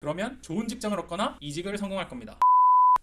그러면 좋은 직장을 얻거나 이직을 성공할 겁니다.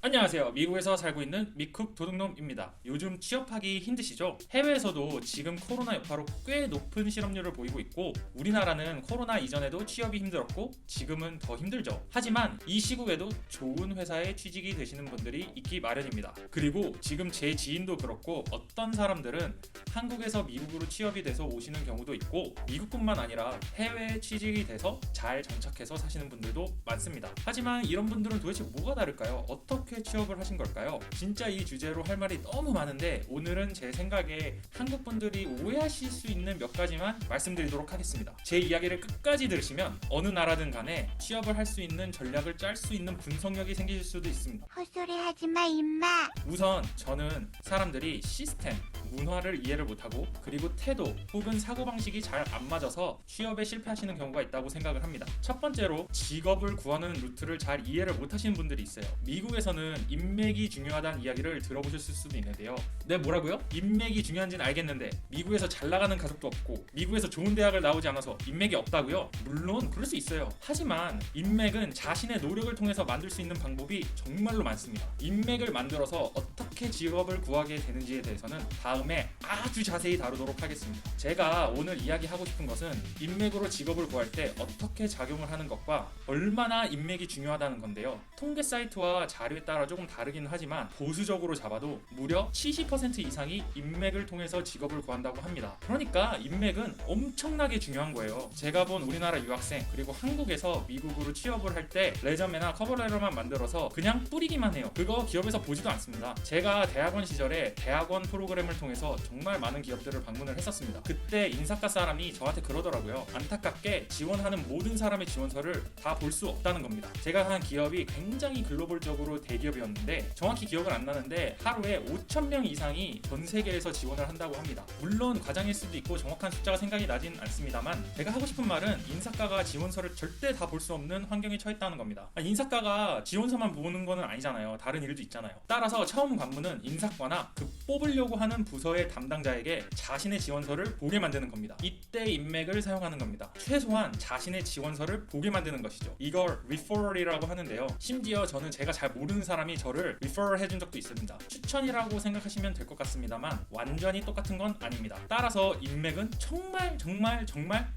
안녕하세요. 미국에서 살고 있는 미쿡 도둑놈입니다. 요즘 취업하기 힘드시죠? 해외에서도 지금 코로나 여파로 꽤 높은 실업률을 보이고 있고 우리나라는 코로나 이전에도 취업이 힘들었고 지금은 더 힘들죠. 하지만 이 시국에도 좋은 회사에 취직이 되시는 분들이 있기 마련입니다. 그리고 지금 제 지인도 그렇고 어떤 사람들은 한국에서 미국으로 취업이 돼서 오시는 경우도 있고 미국뿐만 아니라 해외에 취직이 돼서 잘 정착해서 사시는 분들도 많습니다. 하지만 이런 분들은 도대체 뭐가 다를까요? 어떻게 취업을 하신 걸까요? 진짜 이 주제로 할 말이 너무 많은데 오늘은 제 생각에 한국 분들이 오해하실 수 있는 몇 가지만 말씀드리도록 하겠습니다. 제 이야기를 끝까지 들으시면 어느 나라든 간에 취업을 할 수 있는 전략을 짤 수 있는 분석력이 생기실 수도 있습니다. 헛소리 하지마 임마. 우선 저는 사람들이 시스템, 문화를 이해를 못하고 그리고 태도 혹은 사고방식이 잘 안 맞아서 취업에 실패하시는 경우가 있다고 생각을 합니다. 첫 번째로 직업을 구하는 루트를 잘 이해를 못하시는 분들이 있어요. 미국에서는 인맥이 중요하다는 이야기를 들어보셨을 수도 있는데요. 네, 뭐라고요? 인맥이 중요한지는 알겠는데 미국에서 잘 나가는 가족도 없고 미국에서 좋은 대학을 나오지 않아서 인맥이 없다고요? 물론 그럴 수 있어요. 하지만 인맥은 자신의 노력을 통해서 만들 수 있는 방법이 정말로 많습니다. 인맥을 만들어서 어떻게 직업을 구하게 되는지에 대해서는 다음에 아주 자세히 다루도록 하겠습니다. 제가 오늘 이야기하고 싶은 것은 인맥으로 직업을 구할 때 어떻게 작용을 하는 것과 얼마나 인맥이 중요하다는 건데요. 통계 사이트와 자료에 따라 조금 다르긴 하지만 보수적으로 잡아도 무려 70% 이상이 인맥을 통해서 직업을 구한다고 합니다. 그러니까 인맥은 엄청나게 중요한 거예요. 제가 본 우리나라 유학생 그리고 한국에서 미국으로 취업을 할 때 레저메나 커버레터만 만들어서 그냥 뿌리기만 해요. 그거 기업에서 보지도 않습니다. 제가 대학원 시절에 대학원 프로그램을 통해서 정말 많은 기업들을 방문을 했었습니다. 그때 인사과 사람이 저한테 그러더라고요. 안타깝게 지원하는 모든 사람의 지원서를 다 볼 수 없다는 겁니다. 제가 한 기업이 굉장히 글로벌적으로 대기업이었는데 정확히 기억은 안 나는데 하루에 5,000명 이상이 전 세계에서 지원을 한다고 합니다. 물론 과장일 수도 있고 정확한 숫자가 생각이 나진 않습니다만 제가 하고 싶은 말은 인사과가 지원서를 절대 다 볼 수 없는 환경에 처했다는 겁니다. 인사과가 지원서만 보는 거는 아니잖아요. 다른 일도 있잖아요. 따라서 처음 관문은 인사과나 그 뽑으려고 하는 부서의 담당자에게 자신의 지원서를 보게 만드는 겁니다. 이때 인맥을 사용하는 겁니다. 최소한 자신의 지원서를 보게 만드는 것이죠. 이걸 referral이라고 하는데요. 심지어 저는 제가 잘 모르는 사람이 저를 refer 해준 적도 있습니다. 추천이라고 생각하시면 될 것 같습니다만 완전히 똑같은 건 아닙니다. 따라서 인맥은 정말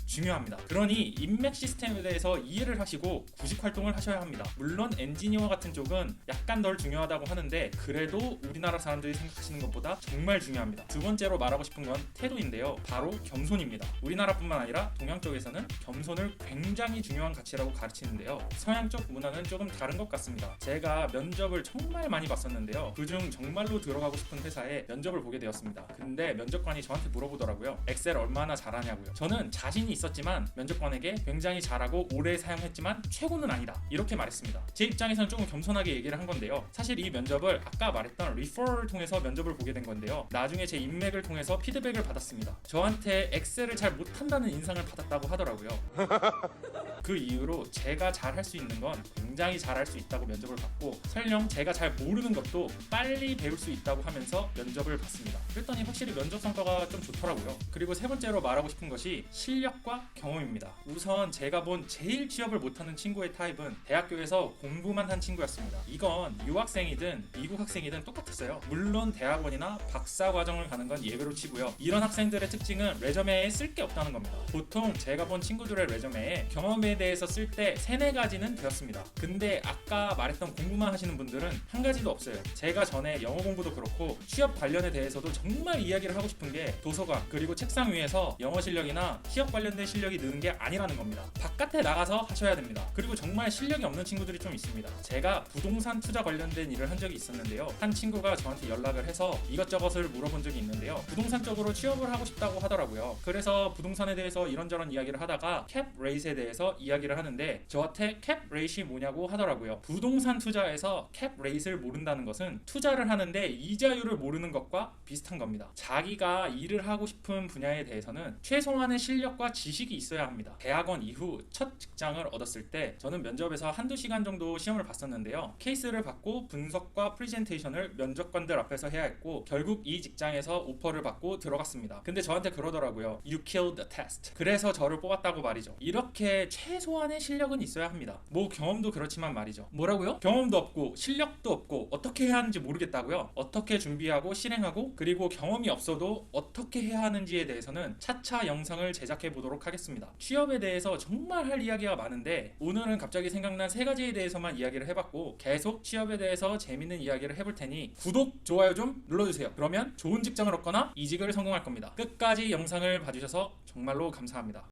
중요합니다. 그러니 인맥 시스템에 대해서 이해를 하시고 구직 활동을 하셔야 합니다. 물론 엔지니어 같은 쪽은 약간 덜 중요하다고 하는데 그래도 우리나라 사람들이 생각하시는 것보다 정말 중요합니다. 두 번째로 말하고 싶은 건 태도인데요. 바로 겸손입니다. 우리나라뿐만 아니라 동양 쪽에서는 겸손을 굉장히 중요한 가치라고 가르치는데요. 서양 쪽 문화는 조금 다른 것 같습니다. 제가 면접을 정말 많이 봤었는데요. 그중 정말로 들어가고 싶은 회사에 면접을 보게 되었습니다. 근데 면접관이 저한테 물어보더라고요. 엑셀 얼마나 잘하냐고요. 저는 자신이 있었지만 면접관에게 굉장히 잘하고 오래 사용했지만 최고는 아니다. 이렇게 말했습니다. 제 입장에서는 조금 겸손하게 얘기를 한 건데요. 사실 이 면접을 아까 말했던 리퍼럴을 통해서 면접을 보게 된 건데요. 나중에 제 인맥을 통해서 피드백을 받았습니다. 저한테 엑셀을 잘 못한다는 인상을 받았다고 하더라고요. 그 이후로 제가 잘 할 수 있는 건 굉장히 잘 할 수 있다고 면접을 받고 설령 제가 잘 모르는 것도 빨리 배울 수 있다고 하면서 면접을 받습니다. 그랬더니 확실히 면접 성과가 좀 좋더라고요. 그리고 세 번째로 말하고 싶은 것이 실력과 경험입니다. 우선 제가 본 제일 취업을 못하는 친구의 타입은 대학교에서 공부만 한 친구였습니다. 이건 유학생이든 미국 학생이든 똑같았어요. 물론 대학원이나 박사 과정을 가는 건 예외로 치고요. 이런 학생들의 특징은 레저메에 쓸 게 없다는 겁니다. 보통 제가 본 친구들의 레저메에 경험에 대해서 쓸 때 3-4가지는 되었습니다. 근데 아까 말했던 공부만 하시는 분들은 한 가지도 없어요. 제가 전에 영어 공부도 그렇고 취업 관련에 대해서도 정말 이야기를 하고 싶은 게 도서관 그리고 책상 위에서 영어 실력이나 취업 관련된 실력이 느는 게 아니라는 겁니다. 바깥에 나가서 하셔야 됩니다. 그리고 정말 실력이 없는 친구들이 좀 있습니다. 제가 부동산 투자 관련된 일을 한 적이 있었는데요. 한 친구가 저한테 연락을 해서 이것저것을 물어본 적이 있는데요. 부동산 쪽으로 취업을 하고 싶다고 하더라고요. 그래서 부동산에 대해서 이런저런 이야기를 하다가 캡 레이트에 대해서 이야기를 하는데 저한테 캡 레이트이 뭐냐고 하더라고요. 부동산 투자에서 캡 레이트를 모른다는 것은 투자를 하는데 이자율을 모르는 것과 비슷한 겁니다. 자기가 일을 하고 싶은 분야에 대해서는 최소한의 실력과 지식이 있어야 합니다. 대학원 이후 첫 직장을 얻었을 때 저는 면접에서 한두 시간 정도 시험을 봤었는데요. 케이스를 받고 분석과 프레젠테이션을 면접관들 앞에서 해야 했고 결국 이 직장에서 오퍼를 받고 들어갔습니다. 근데 저한테 그러더라고요. You killed the test. 그래서 저를 뽑았다고 말이죠. 이렇게 최소한의 실력은 있어야 합니다. 뭐 경험도 그렇지만 말이죠. 뭐라고요? 경험도 없고 실력도 없고 어떻게 해야 하는지 모르겠다고요? 어떻게 준비하고 실행하고 그리고 경험이 없어도 어떻게 해야 하는지에 대해서는 차차 영상을 제작해 보도록 하겠습니다. 취업에 대해서 정말 할 이야기가 많은데 오늘은 갑자기 생각난 세 가지에 대해서만 이야기를 해봤고 계속 취업에 대해서 재밌는 이야기를 해볼 테니 구독, 좋아요 좀 눌러주세요. 그러면 좋은 직장을 얻거나 이직을 성공할 겁니다. 끝까지 영상을 봐주셔서 정말로 감사합니다.